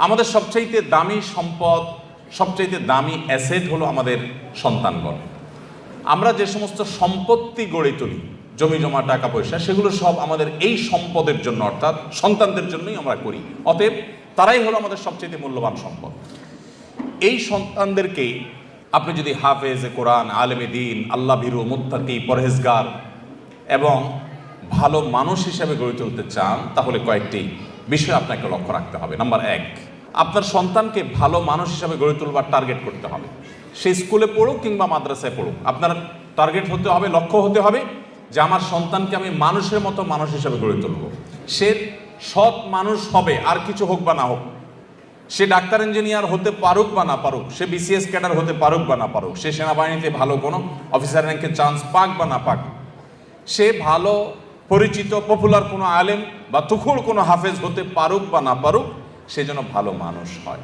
আমাদের সবচাইতে দামি সম্পদ, সবচাইতে দামি অ্যাসেট হলো আমাদের সন্তানগণ। আমরা যে সমস্ত সম্পত্তি গড়ে তুলি, জমি জমা, টাকা পয়সা, সেগুলো সব আমাদের এই সম্পদের জন্য, অর্থাৎ সন্তানদের জন্যই আমরা করি। অতএব তারাই হলো আমাদের সবচেয়ে মূল্যবান সম্পদ। এই সন্তানদেরকে আপনি যদি হাফেজে কোরআন, আলেমে দিন, আল্লাহ ভীরু, মুত্তাকি, পরহেজগার এবং ভালো মানুষ হিসেবে গড়ে তুলতে চান, তাহলে কয়েকটি বিষয় আপনাকে লক্ষ্য রাখতে হবে। নাম্বার 1, আপনার সন্তানকে ভালো মানুষ হিসেবে গড়ে তুলবার টার্গেট করতে হবে। সে স্কুলে পড়ুক কিংবা মাদ্রাসায় পড়ুক, আপনার টার্গেট হতে হবে, লক্ষ্য হতে হবে যে আমার সন্তানকে আমি মানুষের মতো মানুষ হিসেবে গড়ে তুলব। সে সৎ মানুষ হবে, আর কিছু হোক বা না হোক। সে ডাক্তার ইঞ্জিনিয়ার হতে পারুক বা না পারুক, সে বিসিএস ক্যাডার হতে পারুক বা না পারুক, সে সেনাবাহিনীতে ভালো কোনো অফিসার র্যাঙ্কের চান্স পাক বা না পাক, সে ভালো পরিচিত পপুলার কোনো আলেম বা তুখুল কোনো হাফেজ হতে পারুক বা না পারুক, সে যেন ভালো মানুষ হয়,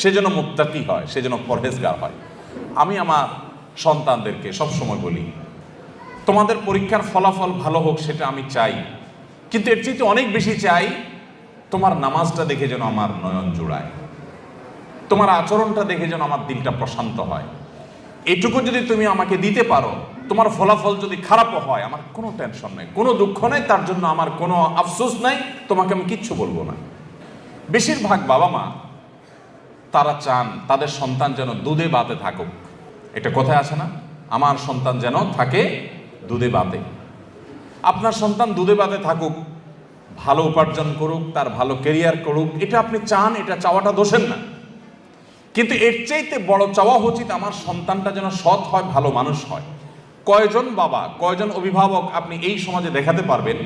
সে যেন মুত্তাকি হয়, সে যেন পরহেজগার হয়। আমি আমার সন্তানদেরকে সবসময় বলি, তোমাদের পরীক্ষার ফলাফল ভালো হোক সেটা আমি চাই, কিন্তু এর চেয়ে অনেক বেশি চাই তোমার নামাজটা দেখে যেন আমার নয়ন জুড়ায়, তোমার আচরণটা দেখে যেন আমার দিলটা প্রশান্ত হয়। এইটুকু যদি তুমি আমাকে দিতে পারো, তোমার ফলাফল যদি খারাপও হয়, আমার কোনো টেনশন নেই, কোনো দুঃখ নেই, তার জন্য আমার কোনো আফসোস নাই, তোমাকে আমি কিচ্ছু বলবো না। বেশিরভাগ বাবা মা তারা চান তাদের সন্তান যেন দুধে ভাতে থাকুক। এটা কোথায় আছে না, আমার সন্তান যেন থাকে দুধে ভাতে। আপনার সন্তান দুধে ভাতে থাকুক, ভালো উপার্জন করুক, তার ভালো ক্যারিয়ার করুক, এটা আপনি চান, এটা চাওয়াটা দোষের না। কিন্তু এর চাইতে বড় চাওয়া উচিত আমার সন্তানটা যেন সৎ হয়, ভালো মানুষ হয়। কয়জন বাবা, কয়জন অভিভাবক আপনি এই সমাজে দেখাতে পারবেন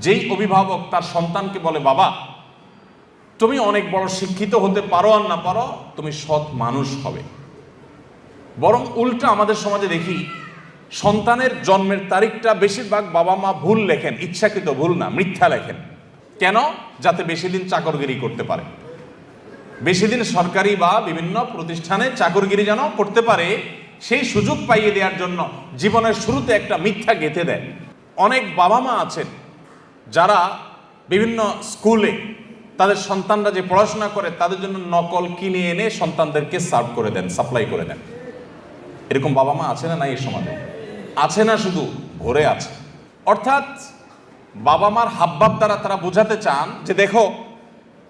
যেই অভিভাবক তার সন্তানকে বলে, বাবা তুমি অনেক বড় শিক্ষিত হতে পারো আর না পারো, তুমি সৎ মানুষ হবে? বরং উল্টা আমাদের সমাজে দেখি, সন্তানের জন্মের তারিখটা বেশিরভাগ বাবা মা ভুল লেখেন, ইচ্ছাকৃত ভুল না, মিথ্যা লেখেন। কেন? যাতে বেশি দিন চাকরগিরি করতে পারে, বেশি দিন সরকারি বা বিভিন্ন প্রতিষ্ঠানে চাকরগিরি যেন করতে পারে, সেই সুযোগ পাইয়ে দেওয়ার জন্য জীবনের শুরুতে একটা মিথ্যা গেঁথে দেয়। অনেক বাবা মা আছেন যারা বিভিন্ন স্কুলে তাদের সন্তানরা যে পড়াশোনা করে তাদের জন্য নকল কিনে এনে সন্তানদেরকে সার্ভ করে দেন, সাপ্লাই করে দেন। এরকম বাবা মা আছে না? নাই এই সমাজে আছে না, শুধু ভরে আছে। অর্থাৎ বাবা মার হাবভাব দ্বারা তারা বোঝাতে চান যে দেখো,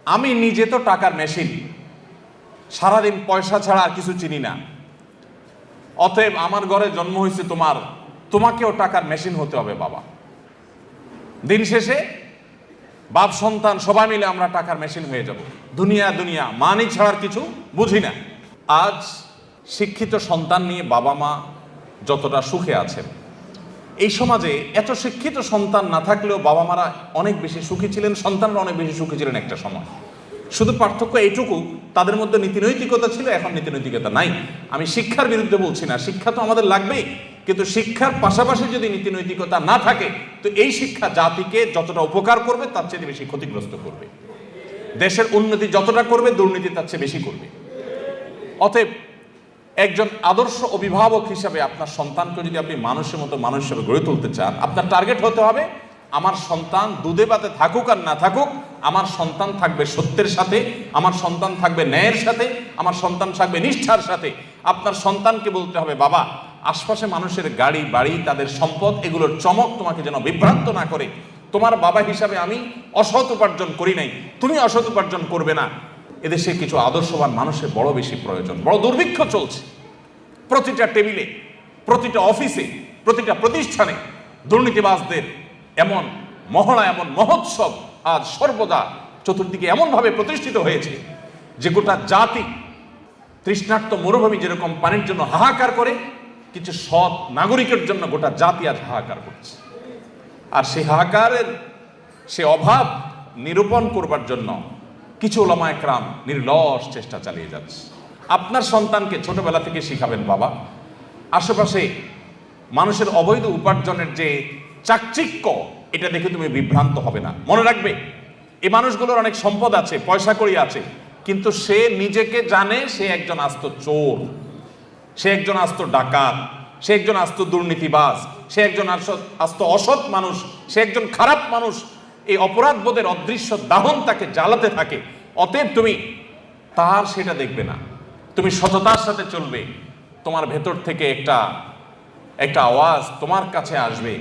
আমি নিজে তো টাকার মেশিন, সারাদিন পয়সা ছাড়া আর কিছু চিনি না, অতএব আমার ঘরে জন্ম হয়েছে তোমাকেও টাকার মেশিন হতে হবে বাবা। দিন শেষে বাপ সন্তান সবাই মিলে আমরা টাকার মেশিন হয়ে যাব, দুনিয়া মানি ছাড়ার কিছু বুঝি না। আজ শিক্ষিত সন্তান নিয়ে বাবা মা যতটা সুখে আছেন, এই সমাজে এত শিক্ষিত সন্তান না থাকলেও বাবা মারা অনেক বেশি সুখী ছিলেন, সন্তানরা অনেক বেশি সুখী ছিলেন একটা সময়। শুধু পার্থক্য এইটুকু, তাদের মধ্যে নীতিনৈতিকতা ছিল, এখন নীতিনৈতিকতা নাই। আমি শিক্ষার বিরুদ্ধে বলছি না, শিক্ষা তো আমাদের লাগবেই, কিন্তু শিক্ষার পাশাপাশি যদি নীতিনৈতিকতা না থাকে, তো এই শিক্ষা জাতিকে যতটা উপকার করবে তার চেয়ে বেশি ক্ষতিগ্রস্ত করবে। দেশের উন্নতি যতটা করবে, দুর্নীতি তার চেয়ে বেশি করবে। অতএব একজন আদর্শ অভিভাবক হিসাবে আপনার সন্তানকে যদি আপনি মানুষের মতো মানুষ হিসেবে গড়ে তুলতে চান, আপনার টার্গেট হতে হবে আমার সন্তান দুধে ভাতে থাকুক আর না থাকুক, আমার সন্তান থাকবে সত্যের সাথে, আমার সন্তান থাকবে ন্যায়ের সাথে, আমার সন্তান থাকবে নিষ্ঠার সাথে। আপনার সন্তানকে বলতে হবে, বাবা আশপাশে মানুষের গাড়ি বাড়ি, তাদের সম্পদ, এগুলোর চমক তোমাকে যেন বিভ্রান্ত না করে। তোমার বাবা হিসাবে আমি অসৎ উপার্জন করি নাই, তুমি অসৎ উপার্জন করবে না। এদেশে কিছু আদর্শবান মানুষের বড় বেশি প্রয়োজন। বড় দুর্ভিক্ষ চলছে, প্রতিটা টেবিলে, প্রতিটা অফিসে, প্রতিটা প্রতিষ্ঠানে দুর্নীতিবাজদের এমন মহড়া, এমন মহোৎসব আজ সর্বদা চতুর্দিকে এমনভাবে প্রতিষ্ঠিত হয়েছে যে গোটা জাতি তৃষ্ণার্ত মরুভূমি যেরকম পানির জন্য হাহাকার করে, কিছু সৎ নাগরিকের জন্য গোটা জাতি আজ হাহাকার করছে। আর সেই হাহাকারের সে অভাব নিরূপণ করবার জন্য কিছু উলামা একরাম নির্লস চেষ্টা চালিয়ে যাচ্ছে। আপনার সন্তানকে ছোটবেলা থেকে শিখাবেন, বাবা আশেপাশে মানুষের অবৈধ উপার্জনের যে চাকচিক্য, এটা দেখে তুমি বিভ্রান্ত হবে না। মনে রাখবে, এই মানুষগুলোর অনেক সম্পদ আছে, পয়সা কড়ি আছে, কিন্তু সে নিজেকে জানে সে একজন আস্ত চোর, সে একজন আস্ত ডাকাত, সে একজন আস্ত দুর্নীতিবাজ, সে একজন আস্ত অসৎ মানুষ, সে একজন খারাপ মানুষ। এই অপরাধ বোধের অদৃশ্য দাহন তাকে জ্বালাতে থাকে। অতএব তুমি তার সেটা দেখবে না। তুমি সততার সাথে চলবে, তোমার ভেতর থেকে একটা আওয়াজ তোমার কাছে আসবে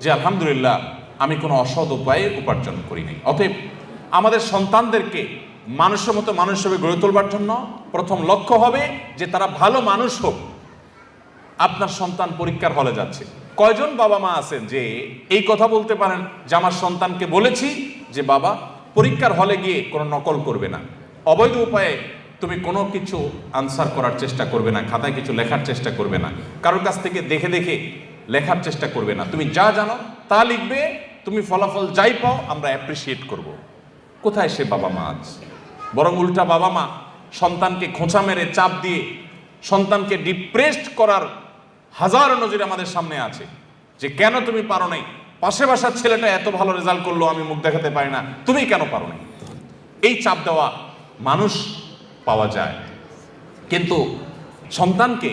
যে আলহামদুলিল্লাহ আমি কোনো অসৎ উপায়ে উপার্জন করি নাই। অতএব আমাদের সন্তানদেরকে মানুষের মতো মানুষ হিসেবে গড়ে তোলবার জন্য প্রথম লক্ষ্য হবে যে তারা ভালো মানুষ হোক। আপনার সন্তান পরীক্ষার হলে যাচ্ছে, কয়জন বাবা মা আছেন যে এই কথা বলতে পারেন যে আমার সন্তানকে বলেছি যে বাবা পরীক্ষার হলে গিয়ে কোনো নকল করবে না, অবৈধ উপায়ে তুমি কোনো কিছু আনসার করার চেষ্টা করবে না, খাতায় কিছু লেখার চেষ্টা করবে না, কারোর কাছ থেকে দেখে দেখে লেখার চেষ্টা করবে না, তুমি যা জানো তা লিখবে, তুমি ফলাফল যাই পাও আমরা অ্যাপ্রিসিয়েট করব। কোথায় সে বাবা মা আজ? বরং উল্টা বাবা মা সন্তানকে খোঁচা মেরে চাপ দিয়ে সন্তানকে ডিপ্রেসড করার হাজার নজির আমাদের সামনে আছে যে কেন তুমি পারো নাই, পাশে বাসার ছেলেটা এত ভালো রেজাল্ট করলো আমি মুখ দেখাতে পারি না, তুমি কেন পারো নাই। এই চাপ দেওয়া মানুষ পাওয়া যায়, কিন্তু সন্তানকে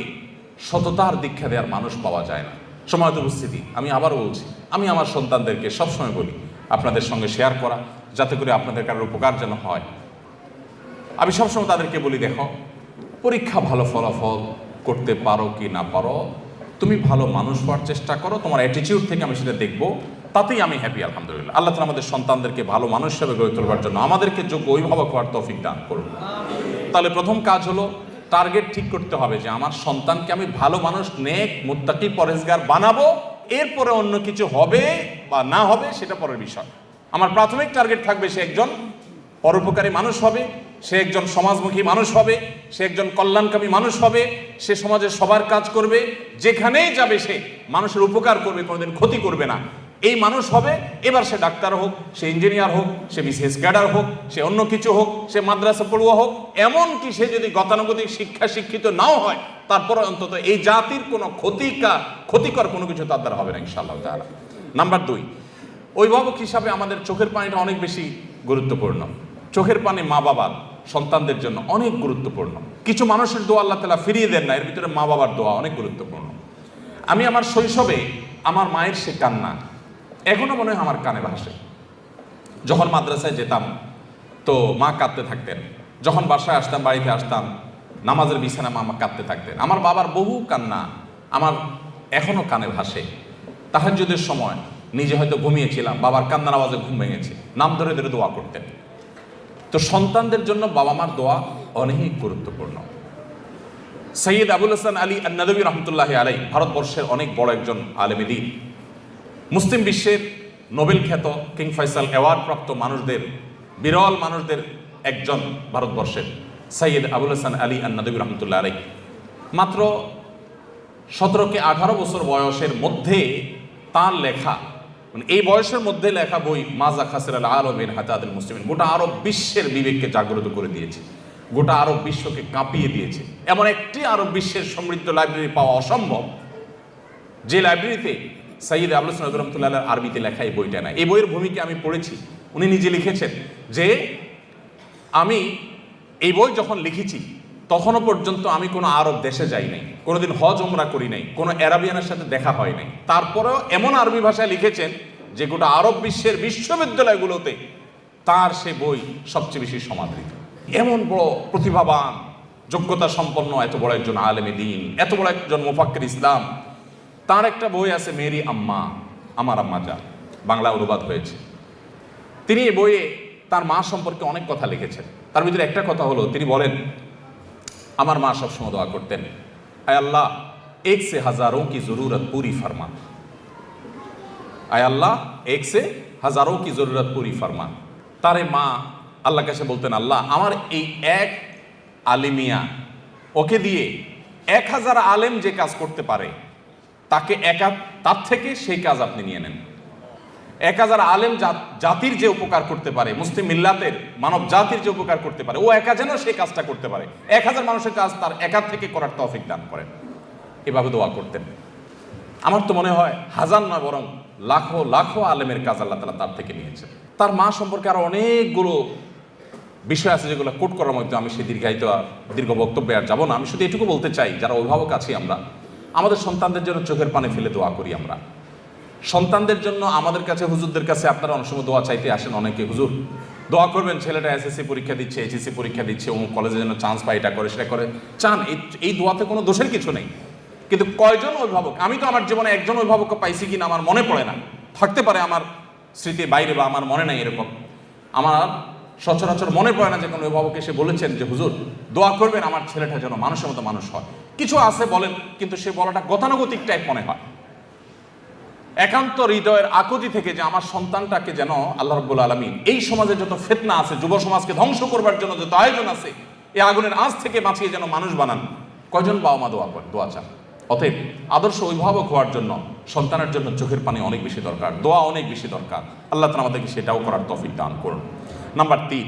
সততার দীক্ষা দেওয়ার মানুষ পাওয়া যায় না। সময়ত উপস্থিতি, আমি আবারও বলছি, আমি আমার সন্তানদেরকে সবসময় বলি আপনাদের সঙ্গে শেয়ার করা যাতে করে আপনাদের কারোর উপকার যেন হয়। আমি সবসময় তাদেরকে বলি দেখো, পরীক্ষা ভালো ফলাফল করতে পারো কি না পারো, তুমি ভালো মানুষ হওয়ার চেষ্টা করো, তোমার অ্যাটিটিউড থেকে আমি সেটা দেখবো, তাতেই আমি হ্যাপি। আলহামদুলিল্লাহ আল্লাহ তাআলা আমাদের সন্তানদেরকে ভালো মানুষ হিসেবে গড়ে তোলবার জন্য আমাদেরকে যোগ্য অভিভাবক হওয়ার তৌফিক দান করুন। তাহলে প্রথম কাজ হলো টার্গেট ঠিক করতে হবে যে আমার সন্তানকে আমি ভালো মানুষ, নেক, মুত্তাকি, পরেজগার বানাবো, এরপরে অন্য কিছু হবে বা না হবে সেটা পরের বিষয়। আমার প্রাথমিক টার্গেট থাকবে সে একজন পরোপকারী মানুষ হবে, সে একজন সমাজমুখী মানুষ হবে, সে একজন কল্যাণকামী মানুষ হবে, সে সমাজের সবার কাজ করবে, যেখানেই যাবে সে মানুষের উপকার করবে, কোনোদিন ক্ষতি করবে না, এই মানুষ হবে। এবার সে ডাক্তার হোক, সে ইঞ্জিনিয়ার হোক, সে বিসিএস ক্যাডার হোক, সে অন্য কিছু হোক, সে মাদ্রাসা পড়ুয়া হোক, এমনকি সে যদি গতানুগতিক শিক্ষিত নাও হয়, তারপর অন্তত এই জাতির কোনো ক্ষতিকর কোনো কিছু তার দ্বারা হবে না ইনশাআল্লাহ তাআলা। নাম্বার 2, অভিভাবক হিসাবে আমাদের চোখের পানিটা অনেক বেশি গুরুত্বপূর্ণ। চোখের পানি মা বাবার সন্তানদের জন্য অনেক গুরুত্বপূর্ণ। কিছু মানুষের দোয়া আল্লাহ তাআলা ফিরিয়ে দেন না, এর ভিতরে মা বাবার দোয়া অনেক গুরুত্বপূর্ণ। আমি আমার শৈশবে আমার মায়ের সে কান্না এখনো মনে হয় আমার কানে ভাসে। যখন মাদ্রাসায় যেতাম তো মা কাঁদতে থাকতেন, যখন বাসায় আসতাম, বাড়িতে আসতাম, নামাজের বিছানা মা কাঁদতে থাকতেন। আমার বাবার বহু কান্না আমার এখনো কানে ভাসে। তাহাজ্জুদের সময় নিজে হয়তো ঘুমিয়েছিলাম, বাবার কান্নার আওয়াজে ঘুম ভেঙেছে, নাম ধরে ধরে দোয়া করতেন। তো সন্তানদের জন্য বাবা মার দোয়া অনেক গুরুত্বপূর্ণ। সৈয়দ আবুল হাসান আলী আন-নাদভী রহমতুল্লাহি আলাইহি ভারতবর্ষের অনেক বড় একজন আলেমে দ্বীন, মুসলিম বিশ্বের নোবেল খ্যাত কিং ফয়সাল অ্যাওয়ার্ড প্রাপ্ত মানুষদের, বিরল মানুষদের একজন ভারতবর্ষের সৈয়দ আবুল হাসান আলী আন-নাদভী রহমতুল্লাহ আলাইহি মাত্র 17-18 বছর বয়সের মধ্যে তার লেখা, মানে এই বয়সের মধ্যে লেখা বই মাজা খাসির আল আলম মিন হাতাদিল মুসলিমিন গোটা আরব বিশ্বের বিবেককে জাগ্রত করে দিয়েছে, গোটা আরব বিশ্বকে কাঁপিয়ে দিয়েছে। এমন একটি আরব বিশ্বের সমৃদ্ধ লাইব্রেরি পাওয়া অসম্ভব যে লাইব্রেরিতে সৈয়দ আবুল হাসান রহমতুল্লাহ আরবিতে লেখা এই বইটা না। এই বইয়ের ভূমিকা আমি পড়েছি। উনি নিজে লিখেছেন যে আমি এই বই যখন লিখেছি তখনও পর্যন্ত আমি কোনো আরব দেশে যাই নাই, কোনোদিন হজ ওমরা করি নাই, কোনো অ্যারাবিয়ানের সাথে দেখা হয় নাই। তারপরেও এমন আরবি ভাষায় লিখেছেন যে গোটা আরব বিশ্বের বিশ্ববিদ্যালয়গুলোতে তার সে বই সবচেয়ে বেশি সমাদৃত। এমন বড় প্রতিভাবান, যোগ্যতা সম্পন্ন এত বড় একজন আলেমে দ্বীন, এত বড় একজন মুফাক্কির ইসলাম, তার একটা বই আছে মেরি আম্মা, আমার আম্মা যা, বাংলা অনুবাদ হয়েছে। তিনি এই বইয়ে তার মা সম্পর্কে অনেক কথা লিখেছেন। তার ভিতরে একটা কথা হলো, তিনি বলেন আমার মা সবসময় দোয়া করতেন, আয় আল্লাহ এক সে হাজাरों की जरूरत पूरी फरमा, আয় আল্লাহ এক সে হাজাरों की जरूरत पूरी फरमा। তারে মা আল্লাহ কাছে বলতেন, আল্লাহ আমার এই এক আলিমিয়া, ওকে দিয়ে 1000 আলেম যে কাজ করতে পারে তাকে তার থেকে সেই কাজ আপনি নিয়ে নেন। 1000 আলেম জাতির যে উপকার করতে পারে, মুসলিম মিল্লাতের মানব জাতির যে উপকার করতে পারে, ও একা যেন সেই কাজটা করতে পারে। 1000 মানুষের কাজ তার একা থেকে করার তৌফিক দান করেন। এভাবে দোয়া করতেন। আমার তো মনে হয় হাজার নয় বরং লাখো লাখো আলেমের কাজ আল্লাহ তাআলা তার থেকে নিয়েছেন। তার মা সম্পর্কে আরো অনেকগুলো বিষয় আছে যেগুলো কোট করার মধ্যে আমি সেই দীর্ঘ বক্তব্যে আর যাবো না। আমি শুধু এটুকু বলতে চাই, যারা অভিভাবক আছি আমরা, আমাদের সন্তানদের জন্য চোখের পানি ফেলে দোয়া করি। আমরা সন্তানদের জন্য আমাদের কাছে, হুজুরদের কাছে আপনারা অনেক সময় দোয়া চাইতে আসেন অনেকে, হুজুর দোয়া করবেন ছেলেটা এসএসসি পরীক্ষা দিচ্ছে, এইচএসসি পরীক্ষা দিচ্ছে, অমুক কলেজে যেন চান্স পায়, এটা করে সেটা করে, চান। এই দোয়াতে কোনো দোষের কিছু নেই। কিন্তু কয়জন অভিভাবক, আমি তো আমার জীবনে একজন অভিভাবককে পাইছি কিনা আমার মনে পড়ে না, থাকতে পারে আমার স্মৃতির বাইরে বা আমার মনে নাই, এরকম আমার সচরাচর মনে পড়ে না যে কোনো অভিভাবক এসে বলেছেন যে হুজুর দোয়া করবেন আমার ছেলেটা যেন মানুষের মতো মানুষ হয়। কিছু আছে বলেন, কিন্তু সে বলাটা গতানুগতিক টাইপ মনে হয়, একান্ত হৃদয়ের আকুতি থেকে যে আমার সন্তানটাকে যেন আল্লাহ রাব্বুল আলামিন এই সমাজে যত ফিতনা আছে, যুব সমাজকে ধ্বংস করবার জন্য যত আয়োজন আছে, এই আগুনের আঁচ থেকে বাঁচিয়ে যেন মানুষ বানান। কয়জন বাবা মা দোয়া চান? অতএব আদর্শ অভিভাবক হওয়ার জন্য সন্তানের জন্য চোখের পানি অনেক বেশি দরকার, দোয়া অনেক বেশি দরকার। আল্লাহ তাআলা আমাদেরকে সেটাও করার তৌফিক দান করুন। নাম্বার 3,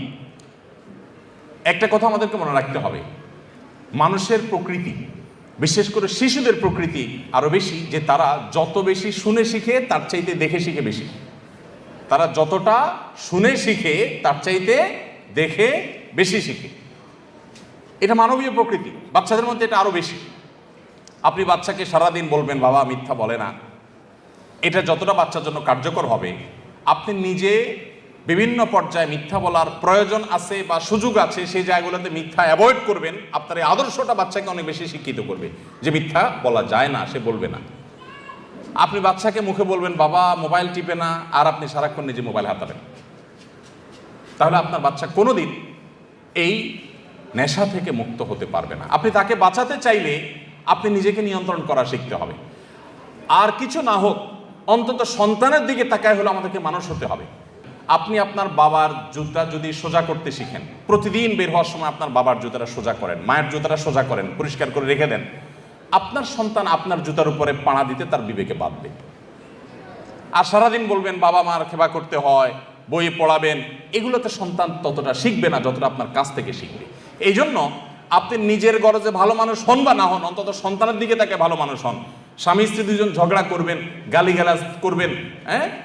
একটা কথা আমাদেরকে মনে রাখতে হবে, মানুষের প্রকৃতি, বিশেষ করে শিশুদের প্রকৃতি আরো বেশি যে তারা যত বেশি শুনে শিখে তার চাইতে দেখে শিখে বেশি। তারা যতটা শুনে শিখে তার চাইতে দেখে বেশি শিখে, এটা মানবীয় প্রকৃতি। বাচ্চাদের মধ্যে এটা আরো বেশি। আপনি বাচ্চাকে সারাদিন বলবেন বাবা মিথ্যা বলে না, এটা যতটা বাচ্চার জন্য কার্যকর হবে, আপনি নিজে বিভিন্ন পর্যায়ে মিথ্যা বলার প্রয়োজন আছে বা সুযোগ আছে সেই জায়গাগুলোতে মিথ্যা অ্যাভয়েড করবেন। আপনার এই আদর্শটা বাচ্চাকে অনেক বেশি শিক্ষিত করবে যে মিথ্যা বলা যায় না, সে বলবে না। আপনি বাচ্চাকে মুখে বলবেন বাবা মোবাইল টিপে না, আর আপনি সারাক্ষণ নিজে মোবাইল হাতাবেন, তাহলে আপনার বাচ্চা কোনোদিন এই নেশা থেকে মুক্ত হতে পারবে না। আপনি তাকে বাঁচাতে চাইলে আপনি নিজেকে নিয়ন্ত্রণ করা শিখতে হবে। আর কিছু না হোক অন্তত সন্তানের দিকে তাকায় হলে আমাদেরকে মানুষ হতে হবে। আপনি আপনার বাবার জুতা যদি সোজা করতে শিখেন, প্রতিদিন বের হওয়ার সময় আপনার বাবার জুতাটা সোজা করেন, মায়ের জুতাটা সোজা করেন, পরিষ্কার করে রেখে দেন, আপনার সন্তান আপনার জুতার উপরে পাড়া দিতে তার বিবেকে বাঁধবে। আর সারাদিন বলবেন বাবা মার সেবা করতে হয়, বই পড়াবেন, এগুলোতে সন্তান ততটা শিখবে না যতটা আপনার কাছ থেকে শিখবে। এই জন্য আপনি নিজের গরজে ভালো মানুষ হন বা না হন, অন্তত সন্তানের দিকে তাকে ভালো মানুষ হন। স্বামী স্ত্রী দুজন ঝগড়া করবেন, গালিগালাজ করবেন,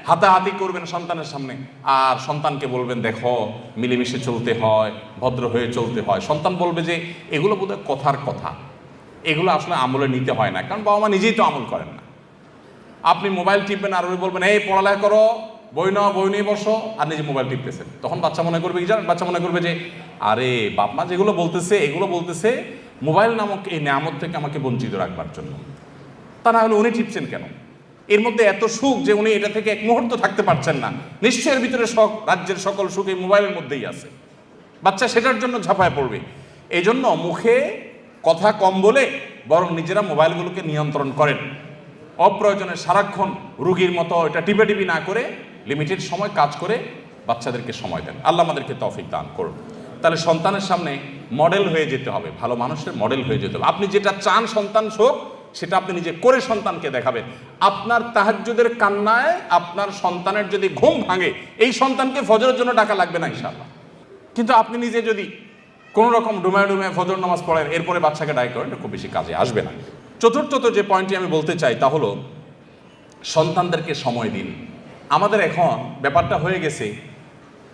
হাতাহাতি করবেন সন্তানের সামনে, আর সন্তানকে বলবেন দেখো মিলেমিশে চলতে হয়, ভদ্র হয়ে চলতে হয়। সন্তান বলবে যে এগুলো বোধহয় কথার কথা, এগুলো আসলে আমলে নিতে হয় না, কারণ বাবা মা নিজেই তো আমল করেন না। আপনি মোবাইল টিপবেন আর ওই বলবেন এই পড়ালেখা করো, বই নাও, বই নিয়ে বসো, আর নিজে মোবাইল টিপতেছেন। তখন বাচ্চা মনে করবে কি জানেন? বাচ্চা মনে করবে যে আরে বাপ মা যেগুলো বলতেছে এগুলো বলতেছে মোবাইল নামক এই নিয়ামত থেকে আমাকে বঞ্চিত রাখবার জন্য, তা না হলে উনি টিপছেন কেন? এর মধ্যে এত সুখ যে উনি এটা থেকে এক মুহূর্ত থাকতে পারছেন না, নিশ্চয়ের ভিতরে রাজ্যের সকল সুখ এই মোবাইলের মধ্যেই আছে। বাচ্চা সেটার জন্য ঝাঁপায় পড়বে। এই জন্য মুখে কথা কম বলে বরং নিজেরা মোবাইলগুলোকে নিয়ন্ত্রণ করেন। অপ্রয়োজনে সারাক্ষণ রুগীর মতো এটা টিপি না করে লিমিটেড সময় কাজ করে বাচ্চাদেরকে সময় দেন। আল্লাহ আমাদেরকে তৌফিক দান করুন। তাহলে সন্তানের সামনে মডেল হয়ে যেতে হবে, ভালো মানুষের মডেল হয়ে যেতে হবে। আপনি যেটা চান সন্তান হোক সেটা আপনি নিজে করে সন্তানকে দেখাবেন। আপনার তাহাজ্জুদের কান্নায় আপনার সন্তানের যদি ঘুম ভাঙে, এই সন্তানকে ফজরের জন্য ডাকা লাগবে না ইনশাআল্লাহ। কিন্তু আপনি নিজে যদি কোনো রকম ডুমায় ফজর নামাজ পড়েন, এরপরে বাচ্চাকে ডাই করেন, খুব বেশি কাজে আসবে না। চতুর্থত যে পয়েন্টটি আমি বলতে চাই তা হলো সন্তানদেরকে সময় দিন। আমাদের এখন ব্যাপারটা হয়ে গেছে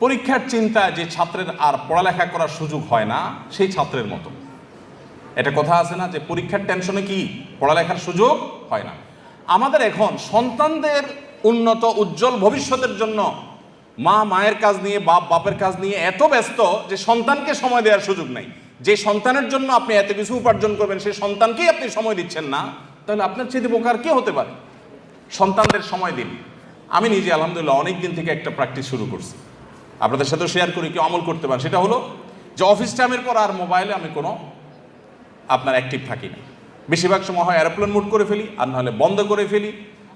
পরীক্ষার চিন্তা যে ছাত্রের আর পড়ালেখা করার সুযোগ হয় না সেই ছাত্রের মতো। এটা কথা আছে না যে পরীক্ষার টেনশনে কি পড়ালেখার সুযোগ হয় না। আমাদের এখন সন্তানদের উন্নত উজ্জ্বল ভবিষ্যতের জন্য মা মায়ের কাজ নিয়ে, বাপ বাপের কাজ নিয়ে এত ব্যস্ত যে সন্তানকে সময় দেওয়ার সুযোগ নেই। যে সন্তানের জন্য আপনি এত কিছু উপার্জন করবেন সেই সন্তানকেই আপনি সময় দিচ্ছেন না, তাহলে আপনার চেয়ে বোকার কে হতে পারে? সন্তানদের সময় দিন। আমি নিজে আলহামদুলিল্লাহ অনেক দিন থেকে একটা প্র্যাকটিস শুরু করছি, আপনাদের সাথেও শেয়ার করি, কেউ আমল করতে পারেন। সেটা হলো যে অফিস টাইমের পর আর মোবাইলে আমি কোনো অ্যাক্টিভ থাকি না। বেশিরভাগ সময় হয় এরোপ্লেন মোড করে ফেলি, আর নাহলে বন্ধ করে ফেলি,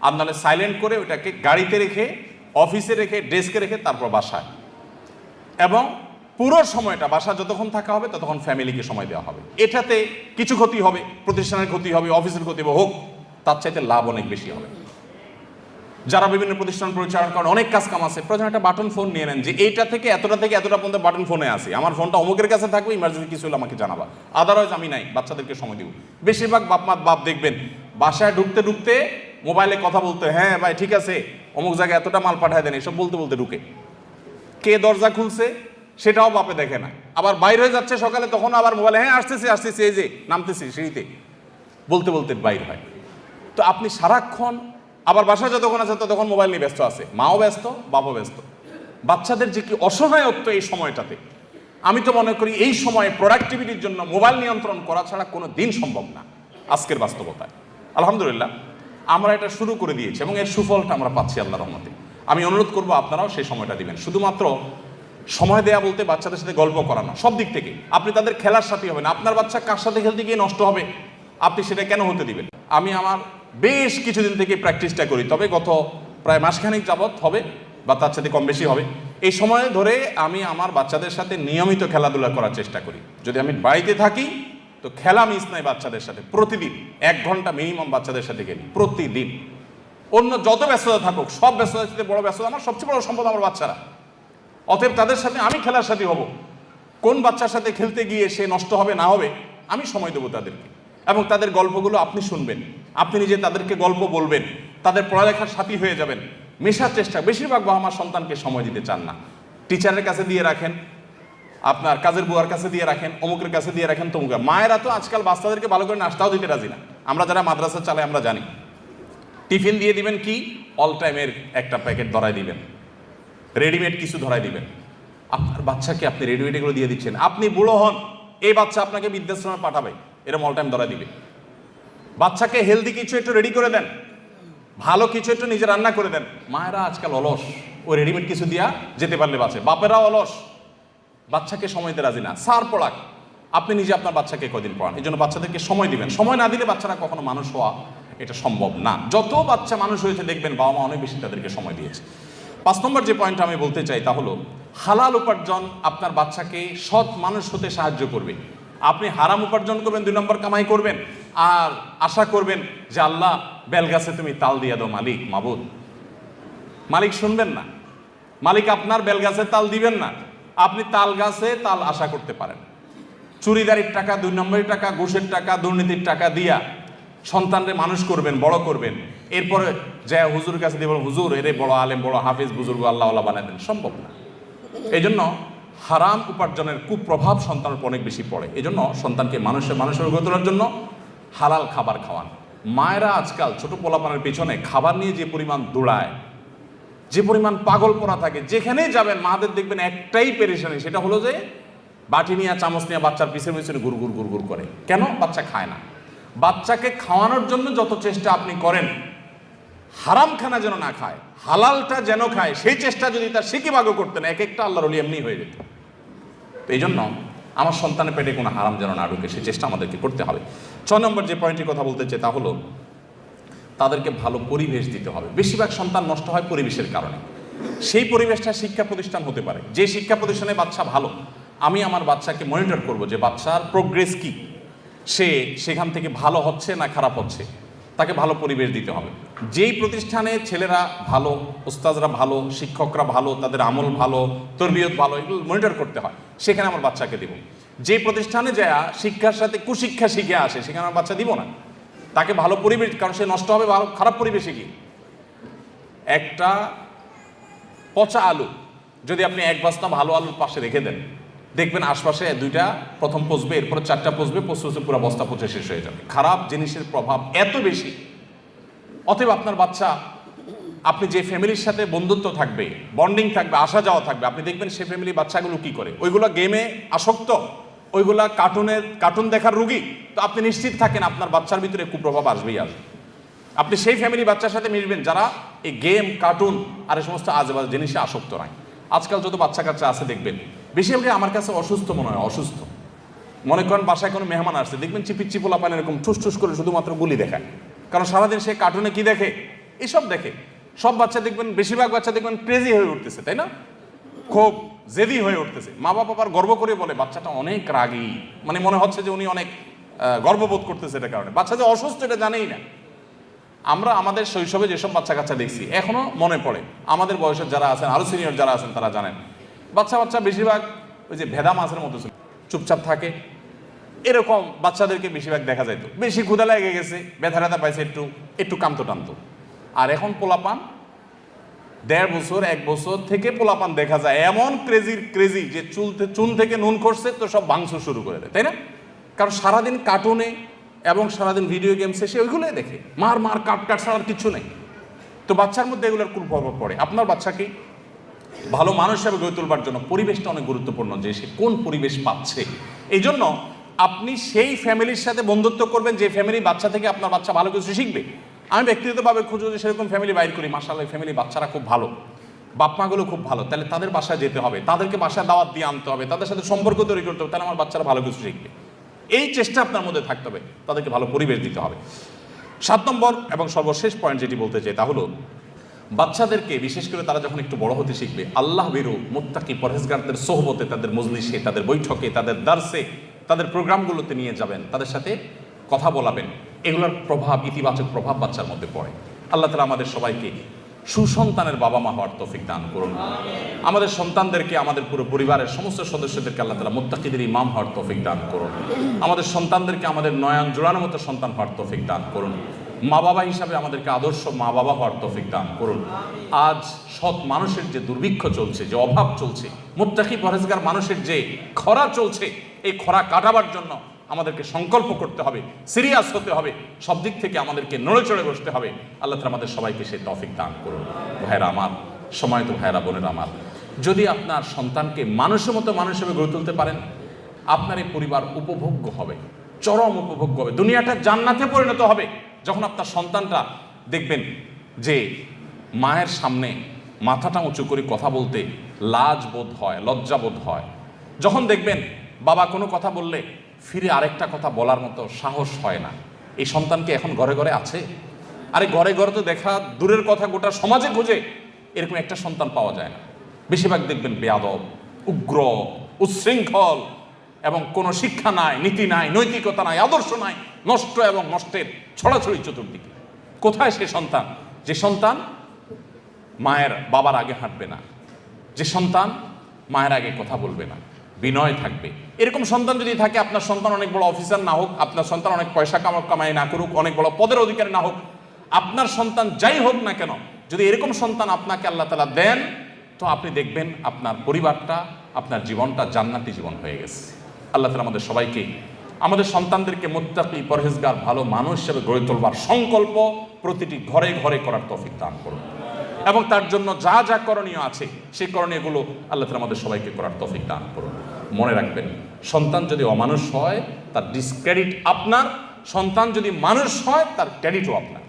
আর নাহলে সাইলেন্ট করে ওইটাকে গাড়িতে রেখে, অফিসে রেখে, ডেস্কে রেখে তারপর বাসায়। এবং পুরো সময়টা বাসা যতক্ষণ থাকা হবে ততক্ষণ ফ্যামিলিকে সময় দেওয়া হবে। এটাতে কিছু ক্ষতি হবে, প্রতিষ্ঠানের ক্ষতি হবে, অফিসের ক্ষতি হবে, হোক, তার চাইতে লাভ অনেক বেশি হবে। যারা বিভিন্ন প্রতিষ্ঠান পরিচালনা করেন, অনেক কাজ কাম আছে, প্রয়োজন একটা বাটন ফোন নিয়ে নেন যে এইটা থেকে এতটা পর্যন্ত বাটন ফোনে আসি, আমার ফোনটা অমুকের কাছে থাকবে, ইমার্জেন্সি কিছু হলে আমাকে জানাবা, আদারওয়াইজ আমি নাই, বাচ্চাদেরকে সময় দিব। বেশিরভাগ বাপ দেখবেন বাসায় ঢুকতে ঢুকতে মোবাইলে কথা বলতে, হ্যাঁ ভাই ঠিক আছে অমুক জায়গায় এতটা মাল পাঠায় দেন, এসব বলতে বলতে ঢুকে। কে দরজা খুলছে সেটাও বাপে দেখে না, আবার বাইরে হয়ে যাচ্ছে সকালে, তখন আবার মোবাইলে হ্যাঁ আসতেছি এই যে নামতেছি সিঁড়িতে, বলতে বলতে বাইর হয়। তো আপনি সারাক্ষণ আবার বাসায় যতক্ষণ আছে ততক্ষণ মোবাইল নিয়ে ব্যস্ত আছে, মাও ব্যস্ত, বাপও ব্যস্ত। বাচ্চাদের যে কি অসহায়ত্ব এই সময়টাতে, আমি তো মনে করি এই সময়ে প্রোডাক্টিভিটির জন্য মোবাইল নিয়ন্ত্রণ করা ছাড়া কোনো দিন সম্ভব না আজকের বাস্তবতায়। আলহামদুলিল্লাহ আমরা এটা শুরু করে দিয়েছি এবং এর সুফলটা আমরা পাচ্ছি আল্লাহর রহমতে। আমি অনুরোধ করবো আপনারাও সেই সময়টা দিবেন। শুধুমাত্র সময় দেয়া বলতে বাচ্চাদের সাথে গল্প করানো, সব দিক থেকে আপনি তাদের খেলার সাথী হবেন। আপনার বাচ্চা কার সাথে খেলতে গিয়ে নষ্ট হবে, আপনি সেটা কেন হতে দিবেন? আমি আমার বেশ কিছুদিন থেকে প্র্যাকটিসটা করি, তবে গত প্রায় মাসখানেক যাবৎ হবে বা তার সাথে কম বেশি হবে। এই সময় ধরে আমি আমার বাচ্চাদের সাথে নিয়মিত খেলাধুলা করার চেষ্টা করি। যদি আমি বাড়িতে থাকি তো খেলা মিস নাই বাচ্চাদের সাথে, প্রতিদিন 1 ঘন্টা মিনিমাম বাচ্চাদের সাথে খেলি প্রতিদিন। অন্য যত ব্যস্ততা থাকুক, সব ব্যস্ততার সাথে বড় ব্যস্ততা আমার সবচেয়ে বড় সম্পদ আমার বাচ্চারা। অতএব তাদের সাথে আমি খেলার সাথী হব। কোন বাচ্চার সাথে খেলতে গিয়ে সে নষ্ট হবে না হবে আমি সময় দেবো তাদেরকে, এবং তাদের গল্পগুলো আপনি শুনবেন, আপনি নিজে তাদেরকে গল্প বলবেন, তাদের পড়ালেখার সাথী হয়ে যাবেন, মেশার চেষ্টা। বেশিরভাগ বাবা মা সন্তানকে সময় দিতে চান না, টিচারের কাছে দিয়ে রাখেন, আপনার কাজের বুয়ার কাছে দিয়ে রাখেন, অমুকের কাছে দিয়ে রাখেন, তমুক। মায়েরা তো আজকাল বাচ্চাদেরকে ভালো করে নাস্তাও দিতে রাজি না। আমরা যারা মাদ্রাসা চালাই আমরা জানি, টিফিন দিয়ে দিবেন কি অল টাইমের একটা প্যাকেট ধরাই দিবেন, রেডিমেড কিছু ধরাই দিবেন। আপনার বাচ্চাকে আপনি রেডিমেড এগুলো দিয়ে দিচ্ছেন, আপনি বুড়ো হন এই বাচ্চা আপনাকে বৃদ্ধাশ্রমে পাঠাবে, এরকম অল টাইম ধরাই দিবে। বাচ্চাকে হেলদি কিছু একটু রেডি করে দেন, ভালো কিছু একটু নিজে রান্না করে দেন। মায়েরা আজকাল অলস, ও রেডিমেড কিছু দিয়া যেতে পারলে বাঁচে। বাপেরা অলস, বাচ্চাকে সময় দিতে রাজি না। সার পড়াক, আপনি নিজে আপনার বাচ্চাকে কদিন পড়ান। এই জন্য বাচ্চাদেরকে সময় দিবেন। সময় না দিলে বাচ্চারা কখনো মানুষ হওয়া এটা সম্ভব না। যত বাচ্চা মানুষ হয়েছে দেখবেন বাবা মা অনেক বেশি তাদেরকে সময় দিয়েছে। 5 নম্বর যে পয়েন্টটা আমি বলতে চাই তা হলো হালাল উপার্জন আপনার বাচ্চাকে সৎ মানুষ হতে সাহায্য করবে। আপনি হারাম উপার্জন করবেন, 2 নম্বর কামাই করবেন, আর আশা করবেন যে আল্লাহ বেলগাছে তুমি তাল দিয়া দাও মালিক, মাবুদ। মালিক শুনবেন না, মালিক আপনার বেলগাছে তাল দিবেন না। আপনি তাল গাছে তাল আশা করতে পারেন। চুরিদারির টাকা, 2 নম্বরের টাকা, ঘুষের টাকা, দুর্নীতির টাকা দিয়া সন্তানরে মানুষ করবেন, বড় করবেন, এরপরে যে হুজুরের কাছে দিয়ে বলবেন হুজুর এরে বড় আলেম, বড় হাফিজ, বুজুর্গ আল্লাহ বানায় দেন, সম্ভব না। এই জন্য হারাম উপার্জনের কুপ্রভাব সন্তানের উপর অনেক বেশি পড়ে। এই জন্য সন্তানকে মানুষের গড়ে তোলার জন্য হালাল খাবার খাওয়ান। মায়েরা আজকাল ছোট পোলাপানের পেছনে খাবার নিয়ে যে পরিমাণ দৌড়ায়, যে পরিমাণ পাগল পড়া থাকে, যেখানেই যাবেন মাদের দেখবেন একটাই পেরেশানি, সেটা হলো যে বাটি নিয়ে চামচ নিয়ে বাচ্চার পিছনে পিছনে গুড় গুড় করে। কেন? বাচ্চা খায় না। বাচ্চাকে খাওয়ানোর জন্য যত চেষ্টা আপনি করেন, হারাম খানা যেন না খায়, হালালটা যেন খায়, সেই চেষ্টা যদি তার সিকিভাগও করতেন, এক একটা আল্লাহর ওলি এমনি হয়ে যেত। তো এই জন্য আমার সন্তানের পেটে কোনো হারাম যেন না ঢুকে, সেই চেষ্টা আমাদেরকে করতে হবে। 6 নম্বর যে পয়েন্টের কথা বলতে চাই তা হলো তাদেরকে ভালো পরিবেশ দিতে হবে। বেশিরভাগ সন্তান নষ্ট হয় পরিবেশের কারণে। সেই পরিবেশটা শিক্ষা প্রতিষ্ঠান হতে পারে। যে শিক্ষা প্রতিষ্ঠানে বাচ্চা ভালো, আমি আমার বাচ্চাকে মনিটর করব যে বাচ্চার প্রোগ্রেস কি, সে সেখান থেকে ভালো হচ্ছে না খারাপ হচ্ছে, তাকে ভালো পরিবেশ দিতে হবে। যেই প্রতিষ্ঠানে ছেলেরা ভালো, ওস্তাদরা ভালো, শিক্ষকরা ভালো, তাদের আমল ভালো, তরবিয়ত ভালো, এগুলো মনিটর করতে হয়, সেখানে আমার বাচ্চাকে দেব। যে প্রতিষ্ঠানে যায় শিক্ষার সাথে কুশিক্ষা শিখে আসে, সেখানে আমার বাচ্চা দিব না। তাকে ভালো পরিবেশ, কারণ সে নষ্ট হবে ভালো খারাপ পরিবেশে গিয়ে। একটা পচা আলু যদি আপনি 1 বস্তা ভালো আলুর পাশে রেখে দেন, দেখবেন আশপাশে 2টা প্রথম পচবে, এরপরে 4টা পচবে, পচে পুরো বস্তা পচে শেষ হয়ে যাবে। খারাপ জিনিসের প্রভাব এত বেশি। অতএব আপনার বাচ্চা, আপনি যে ফ্যামিলির সাথে বন্ধুত্ব থাকবে, বন্ডিং থাকবে, আসা যাওয়া থাকবে, আপনি দেখবেন সে ফ্যামিলি বাচ্চাগুলো কি করে। ওইগুলো গেমে আসক্ত, ওইগুলা কার্টুন দেখার রুগী। তো আপনি নিশ্চিত থাকেন আপনার বাচ্চার ভিতরে কুপ্রভাব আসবেই আসবে। আপনি সেই ফ্যামিলি বাচ্চার সাথে মিশবেন যারা এই গেম, কার্টুন আর এই সমস্ত আজেবাজে জিনিসে আসক্ত নয়। আজকাল যত বাচ্চা কাচ্চা আছে দেখবেন বেশিরভাগই আমার কাছে অসুস্থ মনে হয়। অসুস্থ মনে করেন বাসায় কোনো মেহমান আসছে, দেখবেন চিপিচ্চিপোলা পান এরকম ঠুস করে শুধুমাত্র গুলি দেখায়, কারণ সারাদিন সে কার্টুনে কি দেখে, এসব দেখে। সব বাচ্চা দেখবেন, বেশিরভাগ বাচ্চা দেখবেন ক্রেজি হয়ে উঠতেছে, তাই না? খুব জেদি হয়ে উঠতেছে। মা বাবা আবার গর্ব করে বলে বাচ্চাটা অনেক রাগী, মানে মনে হচ্ছে যে উনি অনেক গর্ববোধ করতেছে এটার কারণে। বাচ্চা যে অসুস্থ এটা জানেই না। আমরা আমাদের শৈশবে যেসব বাচ্চা কাচ্চা দেখছি এখনো মনে পড়ে। আমাদের বয়সের যারা আছেন, আরো সিনিয়র যারা আছেন তারা জানেন, বাচ্চা বেশিরভাগ ওই যে ভেদা মাছের মতো চুপচাপ থাকে, এরকম বাচ্চাদেরকে বেশিরভাগ দেখা যাইতো। বেশি ক্ষুধা লেগে গেছে, ব্যথা পাইছে, একটু কামতো টানতো। আর এখন পোলাপান 1.5 বছর 1 বছর থেকে পোলাপান দেখা যায় এমন ক্রেজি যে চুন থেকে নুন করছে তো সব ভাঙচুর শুরু করে দেয়, তাই না? কারণ সারাদিন কার্টুনে এবং সারাদিন ভিডিও গেমসে সে ওইগুলোই দেখে, মার কাট ছাড়ার কিছু নেই। তো বাচ্চার মধ্যে এগুলোর কুপ্রভাব পড়ে। আপনার বাচ্চাকে ভালো মানুষ হিসেবে গড়ে তোলবার জন্য পরিবেশটা অনেক গুরুত্বপূর্ণ, যে সে কোন পরিবেশ পাচ্ছে। এই জন্য আপনি সেই ফ্যামিলির সাথে বন্ধুত্ব করবেন যে ফ্যামিলি বাচ্চা থেকে আপনার বাচ্চা ভালো কিছু শিখবে। আমি ব্যক্তিগতভাবে খুঁজে যে সেরকম ফ্যামিলি বাইর করি, মাশাআল্লাহ ফ্যামিলি বাচ্চারা খুব ভালো, বাপ মাগুলো খুব ভালো, তাহলে তাদের বাসায় যেতে হবে, তাদেরকে বাসায় দাওয়াত দিয়ে আনতে হবে, তাদের সাথে সম্পর্ক তৈরি করতে হবে, তাহলে আমার বাচ্চারা ভালো কিছু শিখবে। এই চেষ্টা আপনার মধ্যে থাকতে হবে, তাদেরকে ভালো পরিবেশ দিতে হবে। 7 নম্বর এবং সর্বশেষ পয়েন্ট যেটি বলতে চাই তা হলো, বাচ্চাদেরকে বিশেষ করে তারা যখন একটু বড় হতে শিখবে, আল্লাহ ভীরু মুত্তাকি পরহেজগারদের সোহবতে, তাদের মজলিসে, তাদের বৈঠকে, তাদের দার্সে, তাদের প্রোগ্রামগুলোতে নিয়ে যাবেন, তাদের সাথে কথা বলাবেন। এগুলোর প্রভাব, ইতিবাচক প্রভাব বাচ্চার মধ্যে পড়ে। আল্লাহ তাআলা আমাদের সবাইকে সুসন্তানের বাবা মা হওয়ার তৌফিক দান করুন। আমাদের সন্তানদেরকে, আমাদের পুরো পরিবারের সমস্ত সদস্যদেরকে আল্লাহ তাআলা মুত্তাকিদের ইমাম হওয়ার তৌফিক দান করুন। আমাদের সন্তানদেরকে আমাদের নয়ন জোড়ানোর মতো সন্তান হওয়ার তৌফিক দান করুন। মা বাবা হিসাবে আমাদেরকে আদর্শ মা বাবা হওয়ার তৌফিক দান করুন। আজ সৎ মানুষের যে দুর্ভিক্ষ চলছে, যে অভাব চলছে, মুত্তাকি পরহেজগার মানুষের যে খরা চলছে, এই খরা কাটাবার জন্য আমাদেরকে সংকল্প করতে হবে, সিরিয়াস হতে হবে, সব দিক থেকে আমাদেরকে নড়ে চড়ে বসতে হবে। আল্লাহ তাআলা আমাদের সবাইকে সেই তৌফিক দান করুন। ভাইরা আমার, সময়ত ভাইরা বোনেরা আমার, যদি আপনার সন্তানকে মানুষের মতো মানুষ হিসেবে গড়ে তুলতে পারেন, আপনার এই পরিবার উপভোগ্য হবে, চরম উপভোগ্য হবে, দুনিয়াটা জান্নাতে পরিণত হবে। যখন আপনার সন্তানটা দেখবেন যে মায়ের সামনে মাথাটা উঁচু করে কথা বলতে লাজ বোধ হয়, লজ্জা বোধ হয়, যখন দেখবেন বাবা কোনো কথা বললে ফিরে আরেকটা কথা বলার মতো সাহস হয় না, এই সন্তানকে এখন ঘরে ঘরে আছে? আরে ঘরে ঘরে তো দেখা দূরের কথা, গোটা সমাজে খুঁজে এরকম একটা সন্তান পাওয়া যায় না। বেশিরভাগ দেখবেন বেয়াদব, উগ্র, উচ্ছৃঙ্খল, এবং কোনো শিক্ষা নাই, নীতি নাই, নৈতিকতা নাই, আদর্শ নাই, নষ্ট এবং নষ্টের ছড়াছড়ি চতুর্দিকে। কোথায় সে সন্তান? যে সন্তান মায়ের বাবার আগে হাঁটবে না, যে সন্তান মায়ের আগে কথা বলবে না, বিনয় থাকবে। এরকম সন্তান যদি থাকে, আপনার সন্তান অনেক বড় অফিসার না হোক, আপনার সন্তান অনেক পয়সা কামাই না করুক, অনেক বড় পদের অধিকারী না হোক, আপনার সন্তান যাই হোক না কেন, যদি এরকম সন্তান আপনাকে আল্লাহ তাআলা দেন, তো আপনি দেখবেন আপনার পরিবারটা, আপনার জীবনটা জান্নাতি জীবন হয়ে গেছে। আল্লাহ তাআলা আমাদের সবাইকে, আমাদের সন্তানদেরকে মুত্তাকি পরহেজগার ভালো মানুষ হিসেবে গড়ে তোলবার সংকল্প প্রতিটি ঘরে ঘরে করার তৌফিক দান করুন, এবং তার জন্য যা যা করণীয় আছে সেই করণীয়গুলো আল্লাহ তাআলা আমাদের সবাইকে করার তৌফিক দান করুন। মনে রাখবেন, সন্তান যদি অমানুষ হয় তার ডিসক্রেডিট আপনার, সন্তান যদি মানুষ হয় তার ক্রেডিটও আপনার।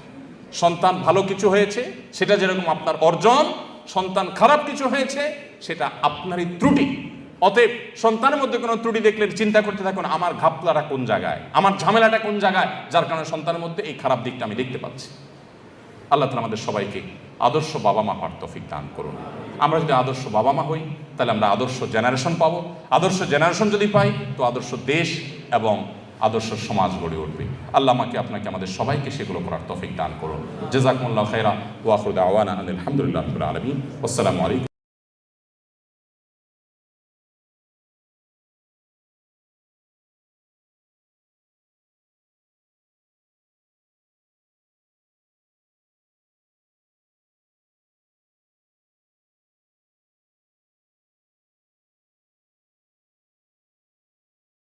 সন্তান ভালো কিছু হয়েছে সেটা যেরকম আপনার অর্জন, সন্তান খারাপ কিছু হয়েছে সেটা আপনারই ত্রুটি। অতএব সন্তানের মধ্যে কোনো ত্রুটি দেখলে চিন্তা করতে থাকুন, আমার ঘাপলাটা কোন জায়গায়, আমার ঝামেলাটা কোন জায়গায়, যার কারণে সন্তানের মধ্যে এই খারাপ দিকটা আমি দেখতে পাচ্ছি। আল্লাহ তাআলা আমাদের সবাইকে আদর্শ বাবা মা হওয়ার তৌফিক দান করুন। আমরা যদি আদর্শ বাবা মা হই, তাহলে আমরা আদর্শ জেনারেশন পাবো। আদর্শ জেনারেশন যদি পাই, তো আদর্শ দেশ এবং আদর্শ সমাজ গড়ে উঠবে। আল্লাহ আমাকে, আপনাকে, আমাদের সবাইকে সেগুলো করার তৌফিক দান করুন। জাযাকুমুল্লাহু খাইরা ওয়া আখিরু দাওয়ানা আলহামদুলিল্লাহি রাব্বিল আলামিন। আসসালামু আলাইকুম।